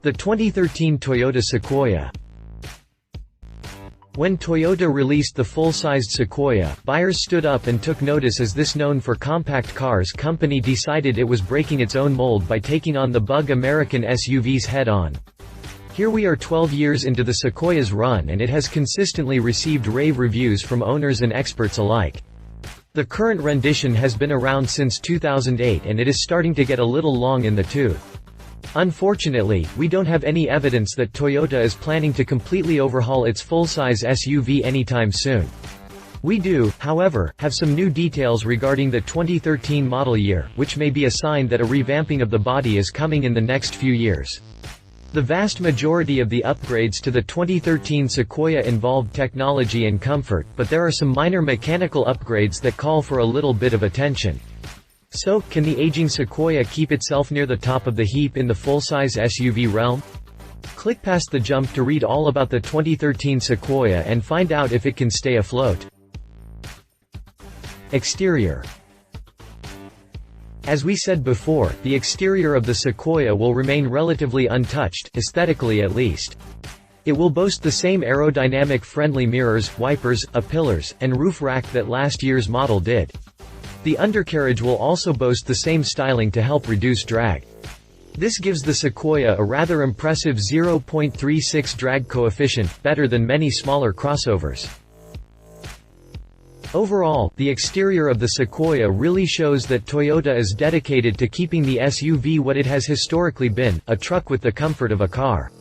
The 2013 Toyota Sequoia. When Toyota released the full-sized Sequoia, buyers stood up and took notice, as this known for compact cars company decided it was breaking its own mold by taking on the bug American SUVs head-on. Here we are 12 years into the Sequoia's run, and it has consistently received rave reviews from owners and experts alike. The current rendition has been around since 2008, and it is starting to get a little long in the tooth. Unfortunately, we don't have any evidence that Toyota is planning to completely overhaul its full-size SUV anytime soon. We do, however, have some new details regarding the 2013 model year, which may be a sign that a revamping of the body is coming in the next few years. The vast majority of the upgrades to the 2013 Sequoia involved technology and comfort, but there are some minor mechanical upgrades that call for a little bit of attention. So, can the aging Sequoia keep itself near the top of the heap in the full-size SUV realm? Click past the jump to read all about the 2013 Sequoia and find out if it can stay afloat. Exterior. As we said before, the exterior of the Sequoia will remain relatively untouched, aesthetically at least. It will boast the same aerodynamic friendly mirrors, wipers, A-pillars, and roof rack that last year's model did. The undercarriage will also boast the same styling to help reduce drag. This gives the Sequoia a rather impressive 0.36 drag coefficient, better than many smaller crossovers. Overall, the exterior of the Sequoia really shows that Toyota is dedicated to keeping the SUV what it has historically been, a truck with the comfort of a car.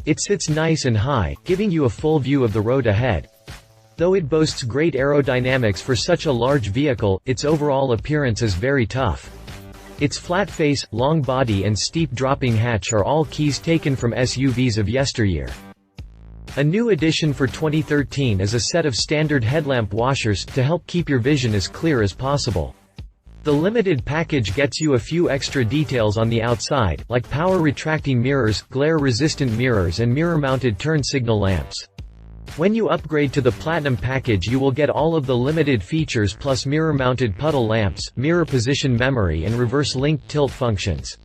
It sits nice and high, giving you a full view of the road ahead. Though it boasts great aerodynamics for such a large vehicle, its overall appearance is very tough. Its flat face, long body and steep dropping hatch are all keys taken from SUVs of yesteryear. A new addition for 2013 is a set of standard headlamp washers, to help keep your vision as clear as possible. The limited package gets you a few extra details on the outside, like power-retracting mirrors, glare-resistant mirrors and mirror-mounted turn signal lamps. When you upgrade to the Platinum package, you will get all of the limited features plus mirror-mounted puddle lamps, mirror position memory and reverse link tilt functions.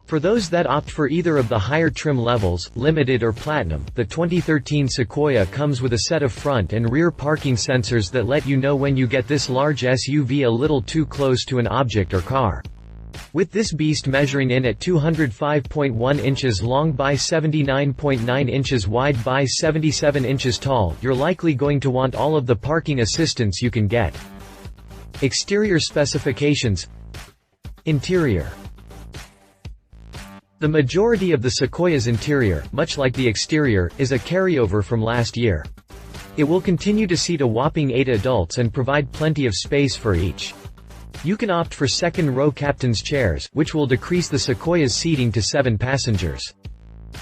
For those that opt for either of the higher trim levels, Limited or Platinum, the 2013 Sequoia comes with a set of front and rear parking sensors that let you know when you get this large SUV a little too close to an object or car. With this beast measuring in at 205.1 inches long by 79.9 inches wide by 77 inches tall, you're likely going to want all of the parking assistance you can get. Exterior specifications. Interior. The majority of the Sequoia's interior, much like the exterior, is a carryover from last year. It will continue to seat a whopping 8 adults and provide plenty of space for each. You can opt for second-row captain's chairs, which will decrease the Sequoia's seating to 7 passengers.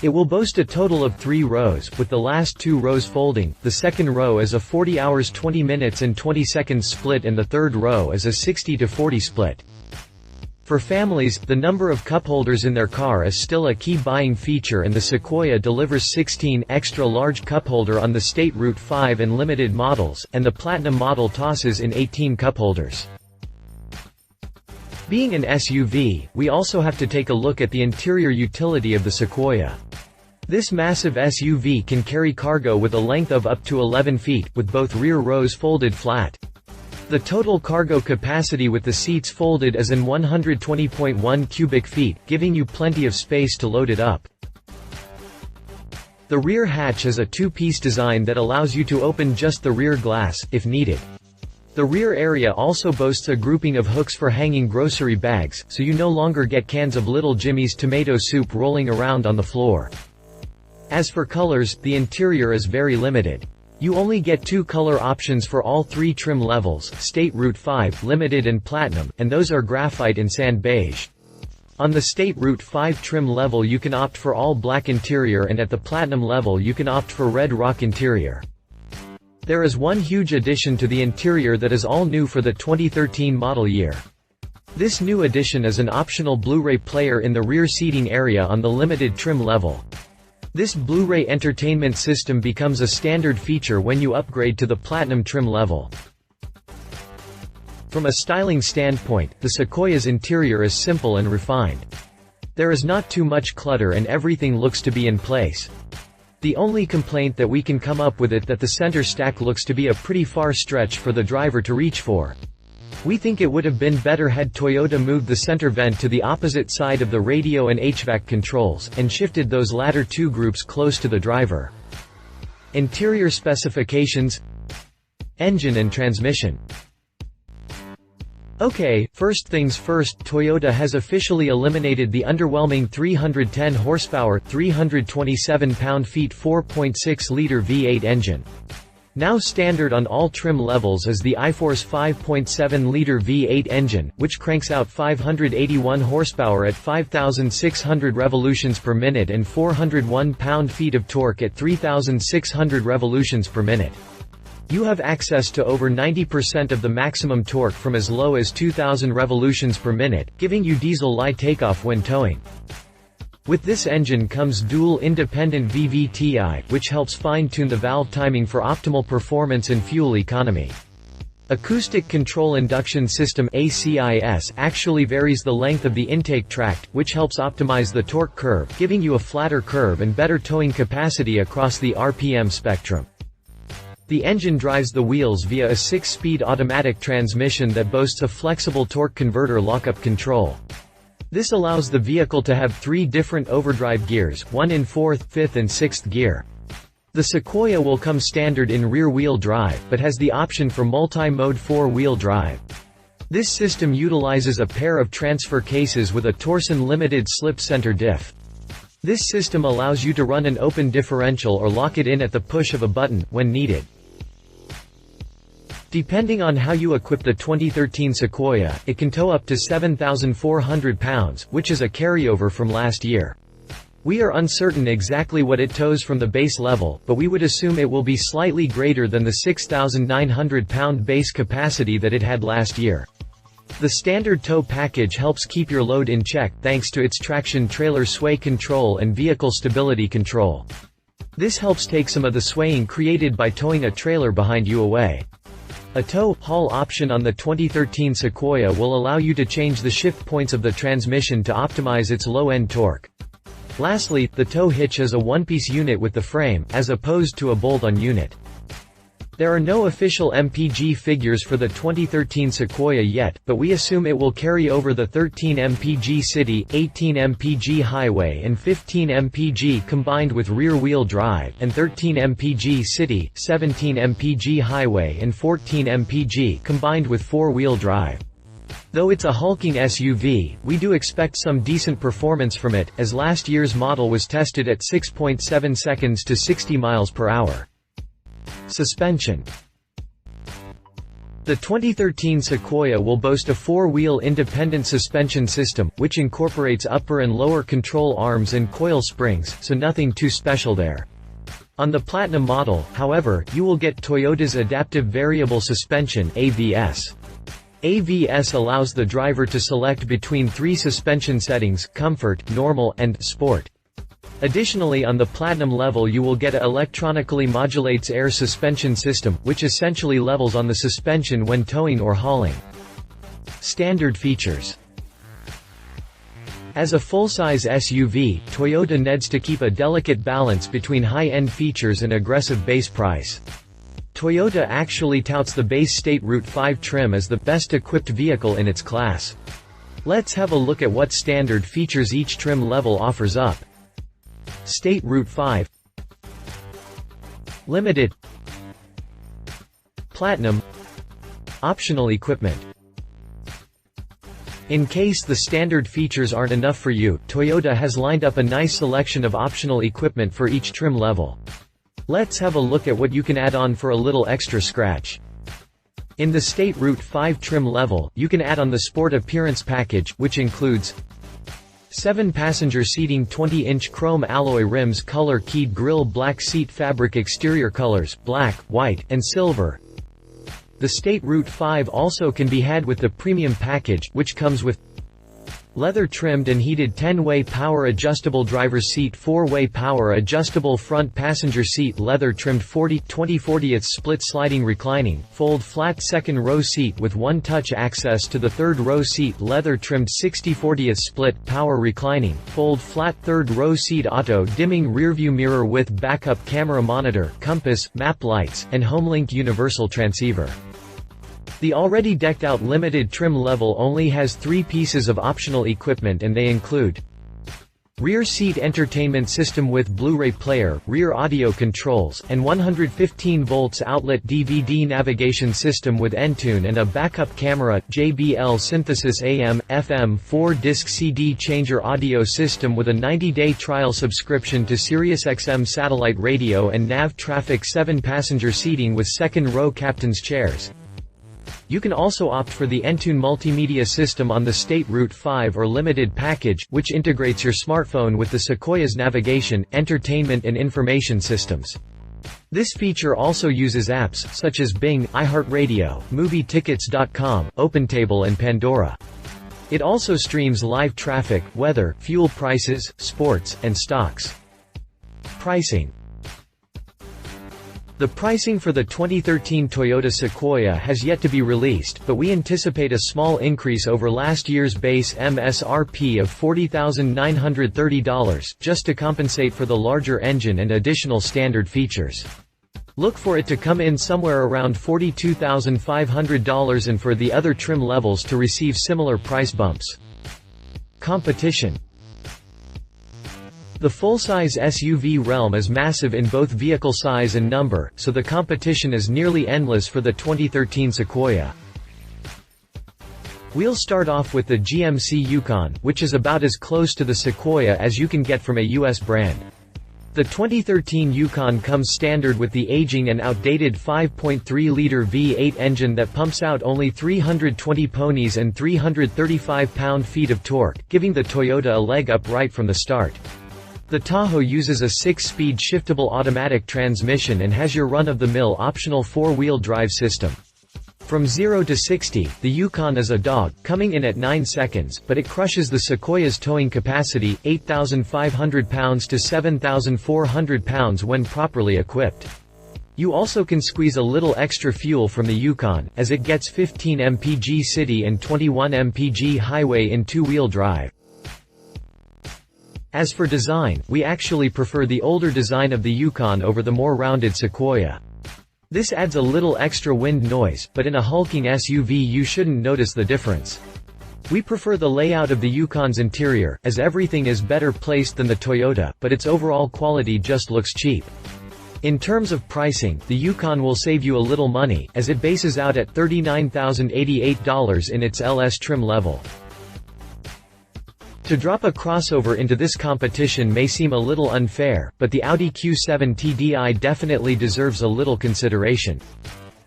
It will boast a total of 3 rows, with the last 2 rows folding. The second row is a 40 hours 20 minutes and 20 seconds split, and the third row is a 60 to 40 split. For families, the number of cupholders in their car is still a key buying feature, and the Sequoia delivers 16 extra large cupholder on the State Route 5 and Limited models, and the Platinum model tosses in 18 cupholders. Being an SUV, we also have to take a look at the interior utility of the Sequoia. This massive SUV can carry cargo with a length of up to 11 feet, with both rear rows folded flat. The total cargo capacity with the seats folded is in 120.1 cubic feet, giving you plenty of space to load it up. The rear hatch is a 2-piece design that allows you to open just the rear glass, if needed. The rear area also boasts a grouping of hooks for hanging grocery bags, so you no longer get cans of Little Jimmy's tomato soup rolling around on the floor. As for colors, the interior is very limited. You only get 2 color options for all 3 trim levels, State Route 5, Limited and Platinum, and those are graphite and sand beige. On the State Route 5 trim level you can opt for all black interior, and at the Platinum level you can opt for red rock interior. There is one huge addition to the interior that is all new for the 2013 model year. This new addition is an optional Blu-ray player in the rear seating area on the Limited trim level. This Blu-ray entertainment system becomes a standard feature when you upgrade to the Platinum trim level. From a styling standpoint, the Sequoia's interior is simple and refined. There is not too much clutter and everything looks to be in place. The only complaint that we can come up with is that the center stack looks to be a pretty far stretch for the driver to reach for. We think it would have been better had Toyota moved the center vent to the opposite side of the radio and HVAC controls, and shifted those latter two groups close to the driver. Interior specifications. Engine and transmission. Okay, first things first, Toyota has officially eliminated the underwhelming 310 horsepower, 327 pound-feet 4.6-liter V8 engine. Now standard on all trim levels is the iForce 5.7-liter V8 engine, which cranks out 581 horsepower at 5,600 revolutions per minute and 401 pound-feet of torque at 3,600 revolutions per minute. You have access to over 90% of the maximum torque from as low as 2,000 revolutions per minute, giving you diesel-like takeoff when towing. With this engine comes dual independent VVTi, which helps fine-tune the valve timing for optimal performance and fuel economy. Acoustic Control Induction System (ACIS) actually varies the length of the intake tract, which helps optimize the torque curve, giving you a flatter curve and better towing capacity across the RPM spectrum. The engine drives the wheels via a 6-speed automatic transmission that boasts a flexible torque converter lockup control. This allows the vehicle to have 3 different overdrive gears, one in 4th, 5th and 6th gear. The Sequoia will come standard in rear-wheel drive, but has the option for multi-mode 4-wheel drive. This system utilizes a pair of transfer cases with a torsion-limited slip center diff. This system allows you to run an open differential or lock it in at the push of a button, when needed. Depending on how you equip the 2013 Sequoia, it can tow up to 7,400 pounds, which is a carryover from last year. We are uncertain exactly what it tows from the base level, but we would assume it will be slightly greater than the 6,900 pound base capacity that it had last year. The standard tow package helps keep your load in check thanks to its traction trailer sway control and vehicle stability control. This helps take some of the swaying created by towing a trailer behind you away. A tow-haul option on the 2013 Sequoia will allow you to change the shift points of the transmission to optimize its low-end torque. Lastly, the tow hitch is a one-piece unit with the frame, as opposed to a bolt-on unit. There are no official Mpg figures for the 2013 Sequoia yet, but we assume it will carry over the 13 Mpg City, 18 Mpg Highway and 15 Mpg combined with rear-wheel drive, and 13 Mpg City, 17 Mpg Highway and 14 Mpg combined with 4-wheel drive. Though it's a hulking SUV, we do expect some decent performance from it, as last year's model was tested at 6.7 seconds to 60 miles per hour. Suspension. The 2013 Sequoia will boast a 4-wheel independent suspension system, which incorporates upper and lower control arms and coil springs, so nothing too special there. On the Platinum model, however, you will get Toyota's Adaptive Variable Suspension (AVS). AVS allows the driver to select between 3 suspension settings: Comfort, Normal, and Sport. Additionally, on the Platinum level you will get a electronically modulates air suspension system, which essentially levels on the suspension when towing or hauling. Standard features. As a full-size SUV, Toyota needs to keep a delicate balance between high-end features and aggressive base price. Toyota actually touts the base State Route 5 trim as the best-equipped vehicle in its class. Let's have a look at what standard features each trim level offers up. State Route 5, Limited, Platinum, Optional equipment. In case the standard features aren't enough for you, Toyota has lined up a nice selection of optional equipment for each trim level. Let's have a look at what you can add on for a little extra scratch. In the State Route 5 trim level, you can add on the Sport Appearance package, which includes 7-passenger seating, 20-inch chrome alloy rims, color-keyed grille, black seat fabric, exterior colors, black, white, and silver. The State Route 5 also can be had with the Premium package, which comes with Leather trimmed and heated 10-way power adjustable driver's seat, 4-way power adjustable front passenger seat, leather trimmed 20/40 split sliding reclining, fold flat second row seat with one-touch access to the third row seat, leather trimmed 60/40 split power reclining, fold flat third row seat, auto dimming rearview mirror with backup camera monitor, compass, map lights, and HomeLink universal transceiver. The already decked-out limited trim level only has 3 pieces of optional equipment, and they include rear seat entertainment system with Blu-ray player, rear audio controls, and 115 volts outlet, DVD navigation system with Entune and a backup camera, JBL synthesis AM, FM 4-disc CD changer, audio system with a 90-day trial subscription to SiriusXM satellite radio, and nav traffic, 7-passenger seating with second-row captain's chairs. You can also opt for the Entune multimedia system on the State Route 5 or Limited package, which integrates your smartphone with the Sequoia's navigation, entertainment and information systems. This feature also uses apps, such as Bing, iHeartRadio, MovieTickets.com, OpenTable and Pandora. It also streams live traffic, weather, fuel prices, sports, and stocks. Pricing. The pricing for the 2013 Toyota Sequoia has yet to be released, but we anticipate a small increase over last year's base MSRP of $40,930, just to compensate for the larger engine and additional standard features. Look for it to come in somewhere around $42,500 and for the other trim levels to receive similar price bumps. Competition. The full-size SUV realm is massive in both vehicle size and number, so the competition is nearly endless for the 2013 Sequoia. We'll start off with the GMC Yukon, which is about as close to the Sequoia as you can get from a US brand. The 2013 Yukon comes standard with the aging and outdated 5.3-liter V8 engine that pumps out only 320 ponies and 335 pound-feet of torque, giving the Toyota a leg up right from the start. The Tahoe uses a 6-speed shiftable automatic transmission and has your run-of-the-mill optional 4-wheel drive system. From 0 to 60, the Yukon is a dog, coming in at 9 seconds, but it crushes the Sequoia's towing capacity, 8,500 pounds to 7,400 pounds when properly equipped. You also can squeeze a little extra fuel from the Yukon, as it gets 15 mpg city and 21 mpg highway in 2-wheel drive. As for design, we actually prefer the older design of the Yukon over the more rounded Sequoia. This adds a little extra wind noise, but in a hulking SUV you shouldn't notice the difference. We prefer the layout of the Yukon's interior, as everything is better placed than the Toyota, but its overall quality just looks cheap. In terms of pricing, the Yukon will save you a little money, as it bases out at $39,088 in its LS trim level. To drop a crossover into this competition may seem a little unfair, but the Audi Q7 TDI definitely deserves a little consideration.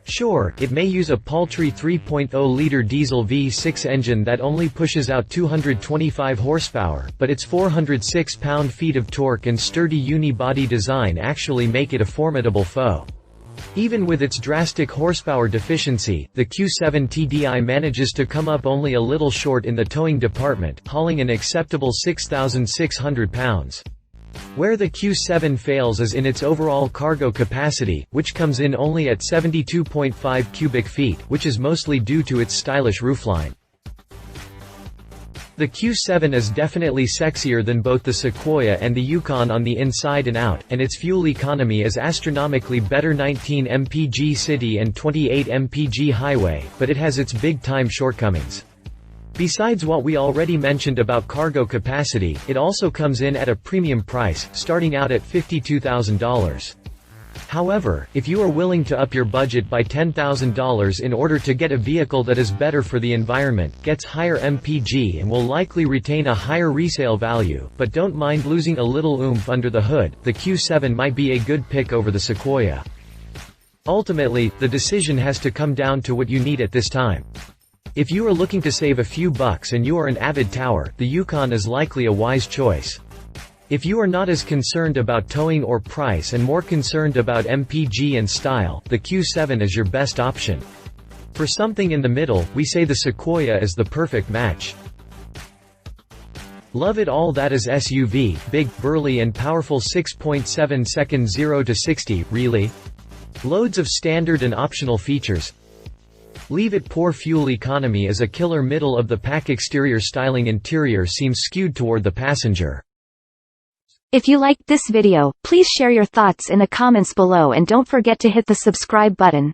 Sure, it may use a paltry 3.0-liter diesel V6 engine that only pushes out 225 horsepower, but its 406 pound-feet of torque and sturdy unibody design actually make it a formidable foe. Even with its drastic horsepower deficiency, the Q7 TDI manages to come up only a little short in the towing department, hauling an acceptable 6,600 pounds. Where the Q7 fails is in its overall cargo capacity, which comes in only at 72.5 cubic feet, which is mostly due to its stylish roofline. The Q7 is definitely sexier than both the Sequoia and the Yukon on the inside and out, and its fuel economy is astronomically better, 19 mpg city and 28 mpg highway, but it has its big-time shortcomings. Besides what we already mentioned about cargo capacity, it also comes in at a premium price, starting out at $52,000. However, if you are willing to up your budget by $10,000 in order to get a vehicle that is better for the environment, gets higher MPG and will likely retain a higher resale value, but don't mind losing a little oomph under the hood, the Q7 might be a good pick over the Sequoia. Ultimately, the decision has to come down to what you need at this time. If you are looking to save a few bucks and you are an avid tower, the Yukon is likely a wise choice. If you are not as concerned about towing or price and more concerned about MPG and style, the Q7 is your best option. For something in the middle, we say the Sequoia is the perfect match. Love it all, that is SUV, big, burly and powerful. 6.7 seconds 0 to 60, really? Loads of standard and optional features. Leave it. Poor fuel economy is a killer. Middle of the pack exterior styling. Interior seems skewed toward the passenger. If you liked this video, please share your thoughts in the comments below and don't forget to hit the subscribe button.